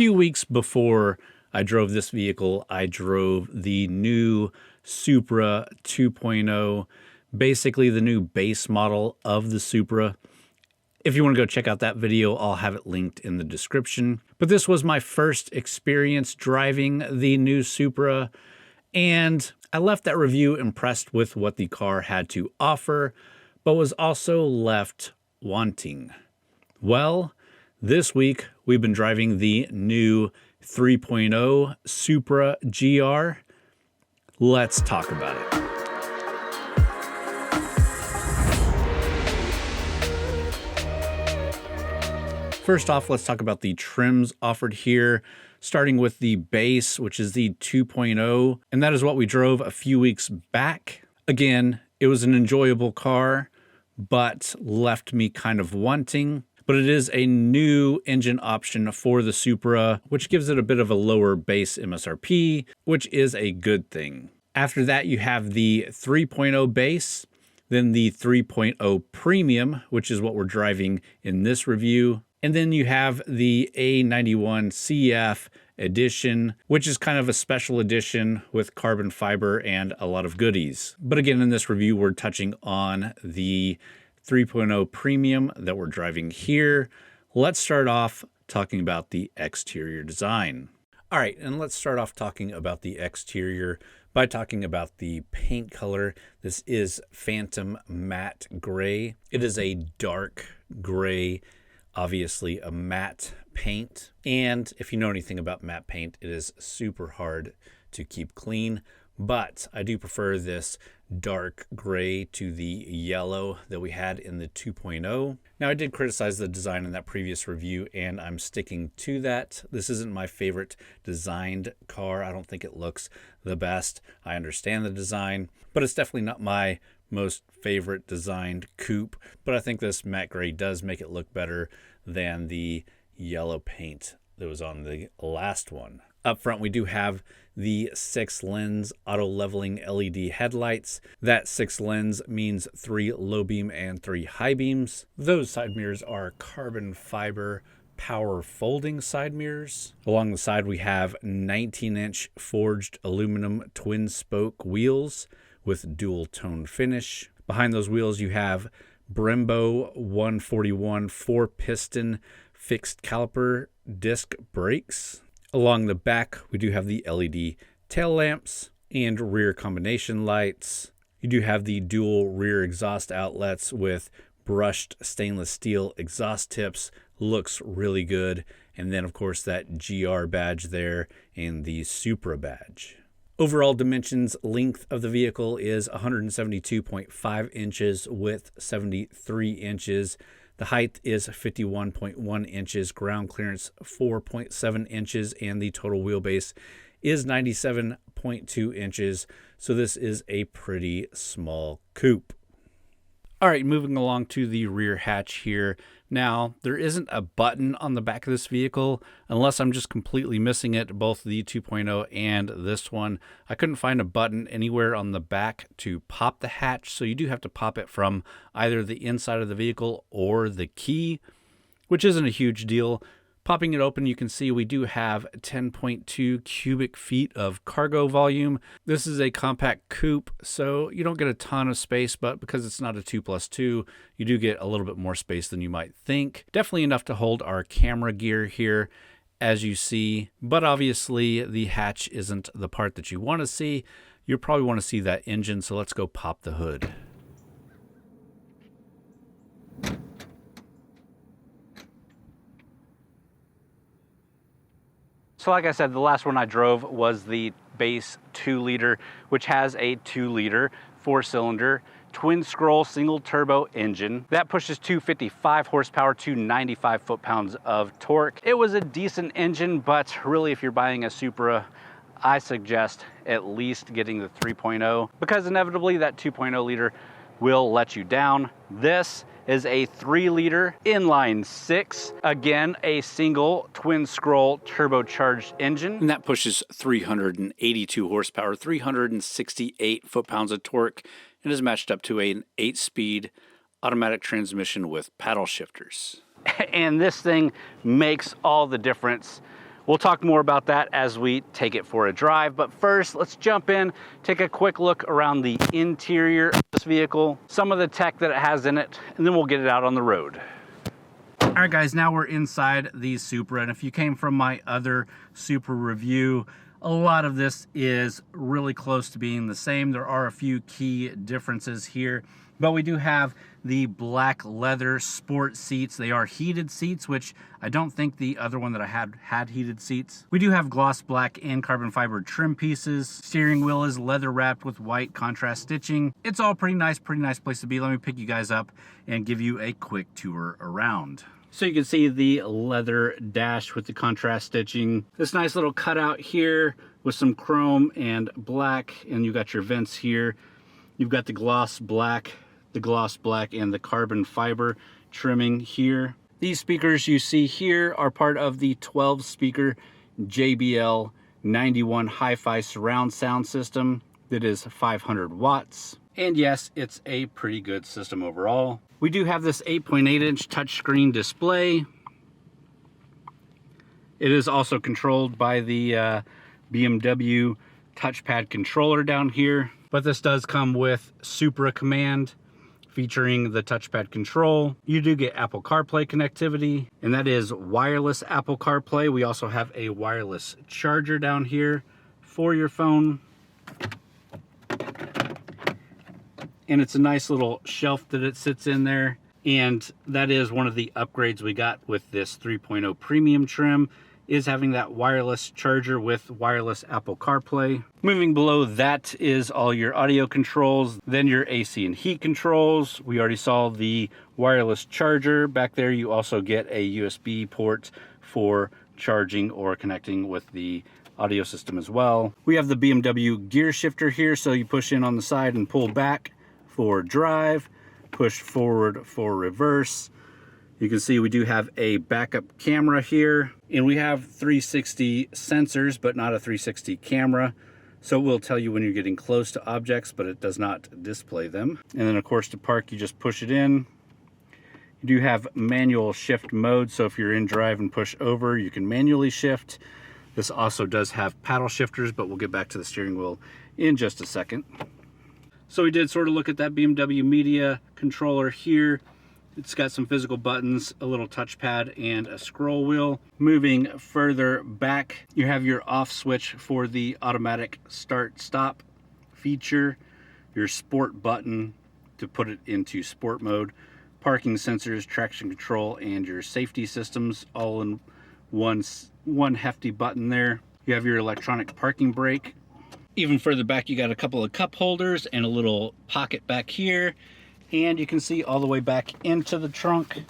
few weeks before I drove this vehicle, I drove the new Supra 2.0, basically the new base model of the Supra. If you want to go check out that video, I'll have it linked in the description. But this was my first experience driving the new Supra, and I left that review impressed with what the car had to offer, but was also left wanting. Well, this week we've been driving the new 3.0 Supra GR. Let's talk about it. First off, let's talk about the trims offered here, starting with the base, which is the 2.0, and that is what we drove a few weeks back. Again, it was an enjoyable car, but left me kind of wanting. But it is a new engine option for the Supra, which gives it a bit of a lower base MSRP, which is a good thing. After that, you have the 3.0 base, then the 3.0 Premium, which is what we're driving in this review. And then you have the A91 CF edition, which is kind of a special edition with carbon fiber and a lot of goodies. But again, in this review, we're touching on the 3.0 Premium that we're driving here. Let's start off talking about the exterior design. All right, and let's start off talking about the exterior by talking about the paint color. This is Phantom Matte Gray. It is a dark gray, obviously a matte paint. And if you know anything about matte paint, it is super hard to keep clean. But I do prefer this dark gray to the yellow that we had in the 2.0. Now, I did criticize the design in that previous review, and I'm sticking to that. This isn't my favorite designed car. I don't think it looks the best. I understand the design, but it's definitely not my most favorite designed coupe. But I think this matte gray does make it look better than the yellow paint that was on the last one. Up front, we do have the 6-lens auto-leveling LED headlights. That 6-lens means 3 low beam and 3 high beams. Those side mirrors are carbon fiber power folding side mirrors. Along the side, we have 19-inch forged aluminum twin spoke wheels with dual tone finish. Behind those wheels, you have Brembo 141 4-piston fixed caliper disc brakes. Along the back, we do have the LED tail lamps and rear combination lights. You do have the dual rear exhaust outlets with brushed stainless steel exhaust tips. Looks really good. And then, of course, that GR badge there and the Supra badge. Overall dimensions, length of the vehicle is 172.5 inches, width 73 inches. The height is 51.1 inches, ground clearance 4.7 inches, and the total wheelbase is 97.2 inches. So this is a pretty small coupe. All right, moving along to the rear hatch here. Now, there isn't a button on the back of this vehicle, unless I'm just completely missing it, both the 2.0 and this one. I couldn't find a button anywhere on the back to pop the hatch, so you do have to pop it from either the inside of the vehicle or the key, which isn't a huge deal. Popping it open, you can see we do have 10.2 cubic feet of cargo volume. This is a compact coupe, so you don't get a ton of space, but because it's not a 2+2, you do get a little bit more space than you might think. Definitely enough to hold our camera gear here, as you see, but obviously the hatch isn't the part that you want to see. You probably want to see that engine, so let's go pop the hood. So like I said, the last one I drove was the base 2-liter, which has a 2-liter 4-cylinder twin scroll single turbo engine that pushes 255 horsepower to 95 foot-pounds of torque. It was a decent engine, but really if you're buying a Supra, I suggest at least getting the 3.0 because inevitably that 2.0 liter will let you down. This is a 3-liter inline 6. Again, a single twin scroll turbocharged engine. And that pushes 382 horsepower, 368 foot-pounds of torque, and is matched up to an 8-speed automatic transmission with paddle shifters. And this thing makes all the difference. We'll talk more about that as we take it for a drive, but first let's jump in, take a quick look around the interior of this vehicle, some of the tech that it has in it, and then we'll get it out on the road. All right guys, now we're inside the Supra, and if you came from my other Supra review, a lot of this is really close to being the same. There are a few key differences here, but we do have the black leather sport seats. They are heated seats, which I don't think the other one that I had heated seats. We do have gloss black and carbon fiber trim pieces. Steering wheel is leather wrapped with white contrast stitching. It's all pretty nice place to be. Let me pick you guys up and give you a quick tour around. So you can see the leather dash with the contrast stitching. This nice little cutout here with some chrome and black, and you got your vents here. You've got the gloss black and the carbon fiber trimming here. These speakers you see here are part of the 12 speaker JBL 91 hi-fi surround sound system that is 500 watts. And yes, it's a pretty good system overall. We do have this 8.8-inch touchscreen display. It is also controlled by the BMW touchpad controller down here. But this does come with Supra Command, featuring the touchpad control. You do get Apple CarPlay connectivity, and that is wireless Apple CarPlay. We also have a wireless charger down here for your phone. And it's a nice little shelf that it sits in there. And that is one of the upgrades we got with this 3.0 premium trim, is having that wireless charger with wireless Apple CarPlay. Moving below that is all your audio controls, then your AC and heat controls. We already saw the wireless charger. Back there you also get a USB port for charging or connecting with the audio system as well. We have the BMW gear shifter here, so you push in on the side and pull back for drive, push forward for reverse. You can see we do have a backup camera here, and we have 360 sensors, but not a 360 camera. So it will tell you when you're getting close to objects, but it does not display them. And then of course to park, you just push it in. You do have manual shift mode, so if you're in drive and push over, you can manually shift. This also does have paddle shifters, but we'll get back to the steering wheel in just a second. So we did sort of look at that BMW media controller here. It's got some physical buttons, a little touchpad, and a scroll wheel. Moving further back, you have your off switch for the automatic start-stop feature, your sport button to put it into sport mode, parking sensors, traction control, and your safety systems all in one hefty button there. You have your electronic parking brake. Even further back, you got a couple of cup holders and a little pocket back here. And you can see all the way back into the trunk,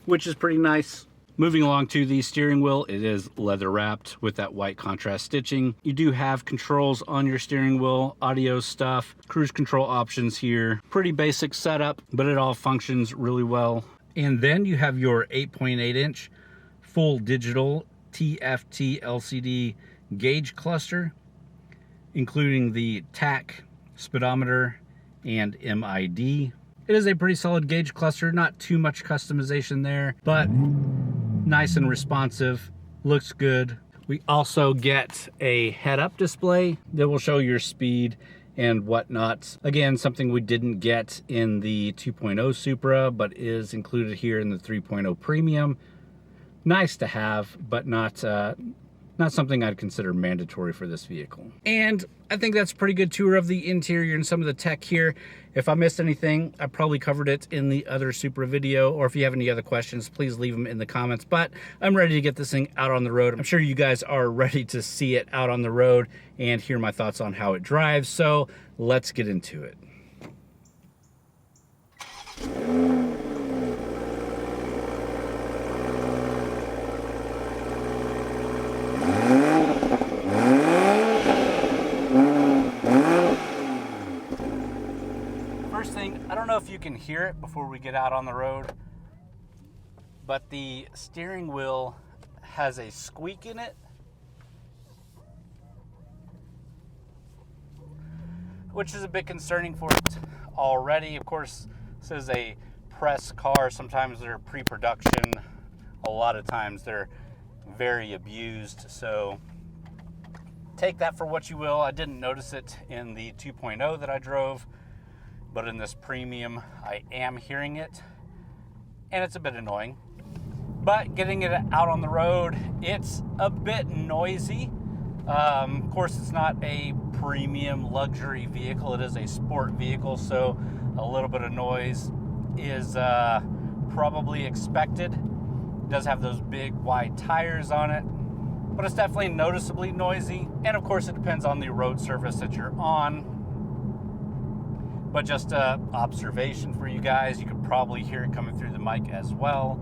which is pretty nice. Moving along to the steering wheel, it is leather wrapped with that white contrast stitching. You do have controls on your steering wheel, audio stuff, cruise control options here. Pretty basic setup, but it all functions really well. And then you have your 8.8-inch full digital TFT LCD gauge cluster, including the tach, speedometer, and MID. It is a pretty solid gauge cluster, not too much customization there, but nice and responsive, looks good. We also get a head-up display that will show your speed and whatnot. Again, something we didn't get in the 2.0 Supra, but is included here in the 3.0 Premium. Nice to have, but not something I'd consider mandatory for this vehicle. And I think that's a pretty good tour of the interior and some of the tech here. If I missed anything, I probably covered it in the other Supra video, or if you have any other questions, please leave them in the comments. But I'm ready to get this thing out on the road. I'm sure you guys are ready to see it out on the road and hear my thoughts on how it drives. So let's get into it. First thing, I don't know if you can hear it before we get out on the road, but the steering wheel has a squeak in it, which is a bit concerning for it already. Of course, this is a press car. Sometimes they're pre-production. A lot of times they're very abused. So take that for what you will. I didn't notice it in the 2.0 that I drove, but in this premium, I am hearing it, and it's a bit annoying. But getting it out on the road, it's a bit noisy. Of course, it's not a premium luxury vehicle. It is a sport vehicle, so a little bit of noise is probably expected. It does have those big wide tires on it, but it's definitely noticeably noisy. And of course, it depends on the road surface that you're on. But just observation for you guys, you could probably hear it coming through the mic as well.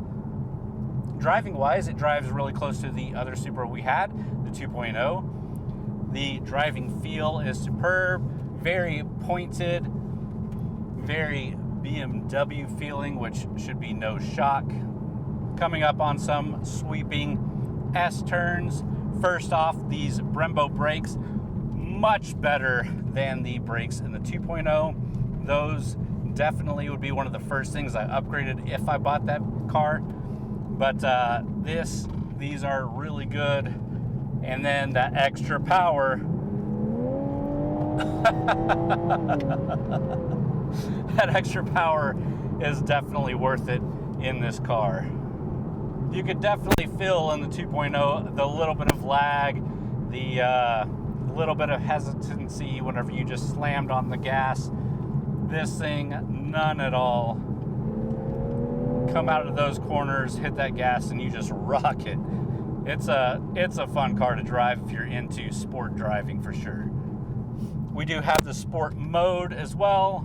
Driving wise, it drives really close to the other Supra we had, the 2.0. The driving feel is superb, very pointed, very BMW feeling, which should be no shock. Coming up on some sweeping S-turns. First off, these Brembo brakes, much better than the brakes in the 2.0. Those definitely would be one of the first things I upgraded if I bought that car. But these are really good. And then that extra power. That extra power is definitely worth it in this car. You could definitely feel in the 2.0 the little bit of lag, the little bit of hesitancy whenever you just slammed on the gas. This thing, none at all. Come out of those corners, hit that gas, and you just rock it. It's a fun car to drive if you're into sport driving for sure. We do have the sport mode as well.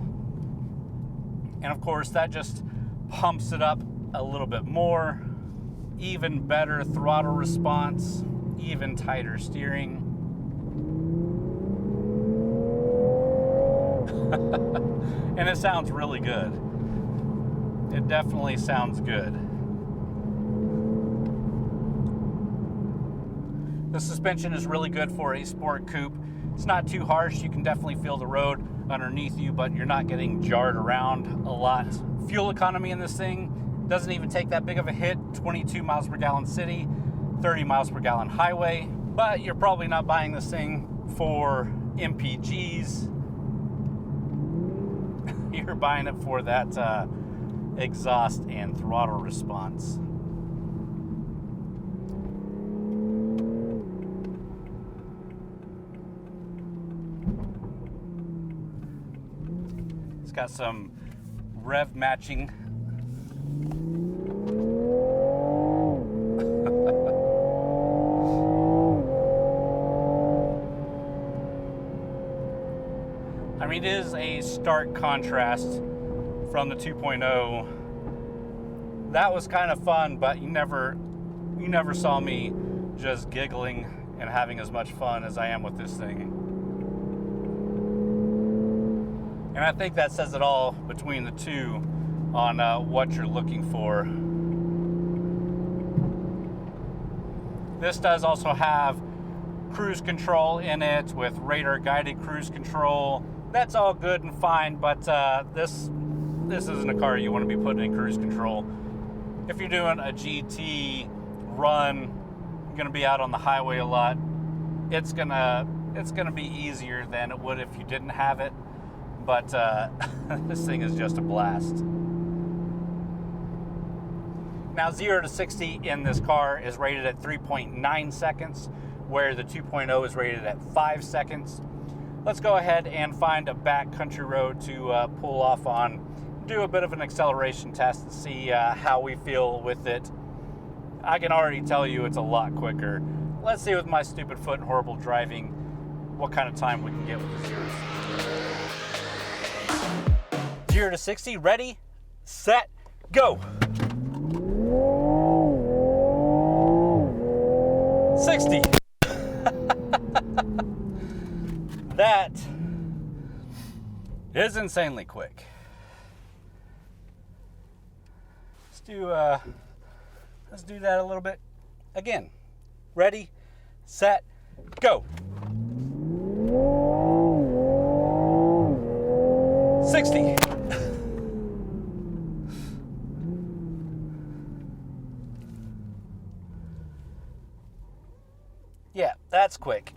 And of course, that just pumps it up a little bit more. Even better throttle response, even tighter steering. And it sounds really good. It definitely sounds good. The suspension is really good for a sport coupe. It's not too harsh. You can definitely feel the road underneath you, but you're not getting jarred around a lot. Fuel economy in this thing doesn't even take that big of a hit. 22 miles per gallon city, 30 miles per gallon highway. But you're probably not buying this thing for MPGs. You're buying it for that exhaust and throttle response. It's got some rev matching. I mean, it is a stark contrast from the 2.0. That was kind of fun, but you never saw me just giggling and having as much fun as I am with this thing. And I think that says it all between the two on what you're looking for. This does also have cruise control in it with radar guided cruise control. That's all good and fine, but this isn't a car you want to be putting in cruise control. If you're doing a GT run, you're going to be out on the highway a lot. It's gonna be easier than it would if you didn't have it. But this thing is just a blast. Now, 0 to 60 in this car is rated at 3.9 seconds, where the 2.0 is rated at 5 seconds. Let's go ahead and find a back country road to pull off on, do a bit of an acceleration test and see how we feel with it. I can already tell you it's a lot quicker. Let's see with my stupid foot and horrible driving what kind of time we can get with the 0 to 60. Ready, set, go. 60. That is insanely quick. Let's do that a little bit again. Ready, set, go. 60. that's quick.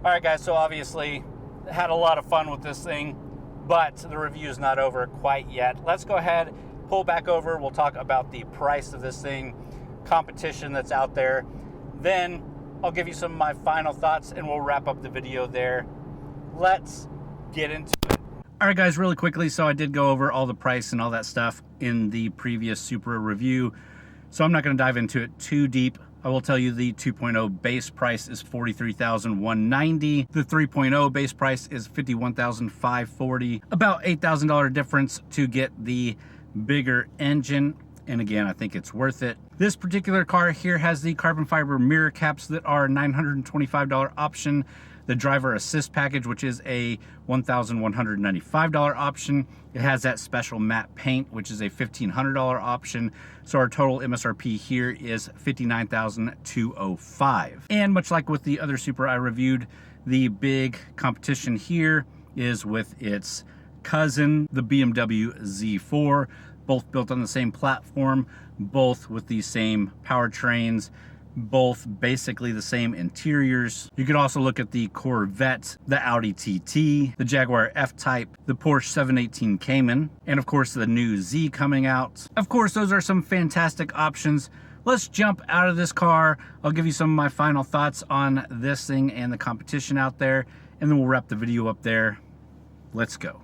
All right, guys, so obviously had a lot of fun with this thing, but the review is not over quite yet. Let's go ahead, pull back over. We'll talk about the price of this thing, competition that's out there. Then I'll give you some of my final thoughts and we'll wrap up the video there. Let's get into it. All right, guys, really quickly. So I did go over all the price and all that stuff in the previous Supra review. So I'm not going to dive into it too deep. I will tell you the 2.0 base price is $43,190. The 3.0 base price is $51,540. About $8,000 difference to get the bigger engine. And again, I think it's worth it. This particular car here has the carbon fiber mirror caps that are $925 option. The driver assist package, which is a $1,195 option. It has that special matte paint, which is a $1,500 option. So our total MSRP here is $59,205. And much like with the other Supra I reviewed, the big competition here is with its cousin, the BMW Z4, both built on the same platform, both with the same powertrains, both basically the same interiors. You could also look at the Corvette, the Audi TT, the Jaguar F-Type, the Porsche 718 Cayman, and of course the new Z coming out. Of course, those are some fantastic options. Let's jump out of this car. I'll give you some of my final thoughts on this thing and the competition out there, and then we'll wrap the video up there. Let's go.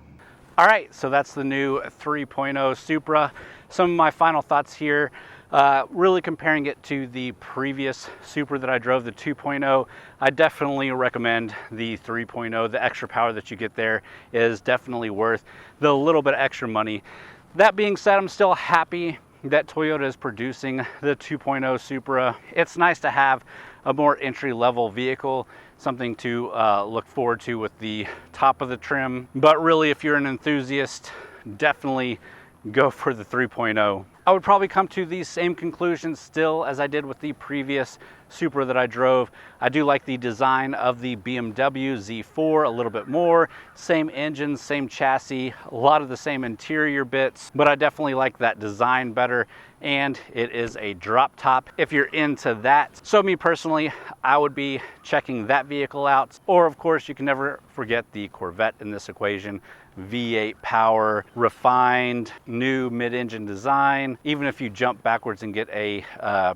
All right, so that's the new 3.0 Supra. Some of my final thoughts here. Really comparing it to the previous Supra that I drove, the 2.0, I definitely recommend the 3.0. The extra power that you get there is definitely worth the little bit of extra money. That being said, I'm still happy that Toyota is producing the 2.0 Supra. It's nice to have a more entry-level vehicle, something to look forward to with the top of the trim. But really, if you're an enthusiast, definitely go for the 3.0. I would probably come to these same conclusions still as I did with the previous Supra that I drove. I do like the design of the BMW Z4 a little bit more. Same engine, same chassis, a lot of the same interior bits, but I definitely like that design better, and it is a drop top if you're into that. So me personally, I would be checking that vehicle out. Or of course, you can never forget the Corvette in this equation. V8 power, refined, new mid-engine design. Even if you jump backwards and get a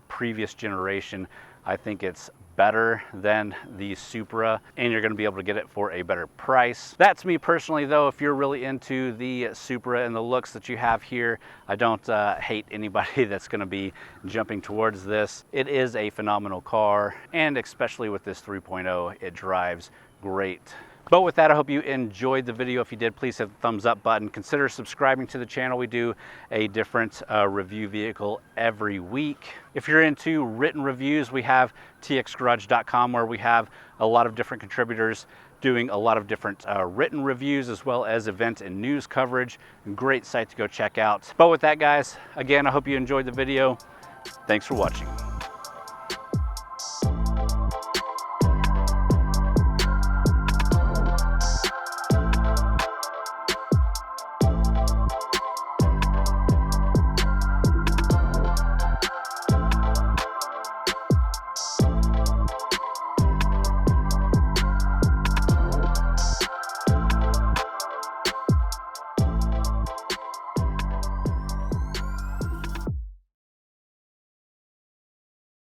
previous generation, I think it's better than the Supra, and you're going to be able to get it for a better price. That's me personally, though. If you're really into the Supra and the looks that you have here, I don't hate anybody that's going to be jumping towards this. It is a phenomenal car, and especially with this 3.0, it drives great. But with that, I hope you enjoyed the video. If you did, please hit the thumbs up button. Consider subscribing to the channel. We do a different review vehicle every week. If you're into written reviews, we have TXGARAGE.com, where we have a lot of different contributors doing a lot of different written reviews, as well as event and news coverage. Great site to go check out. But with that, guys, again, I hope you enjoyed the video. Thanks for watching.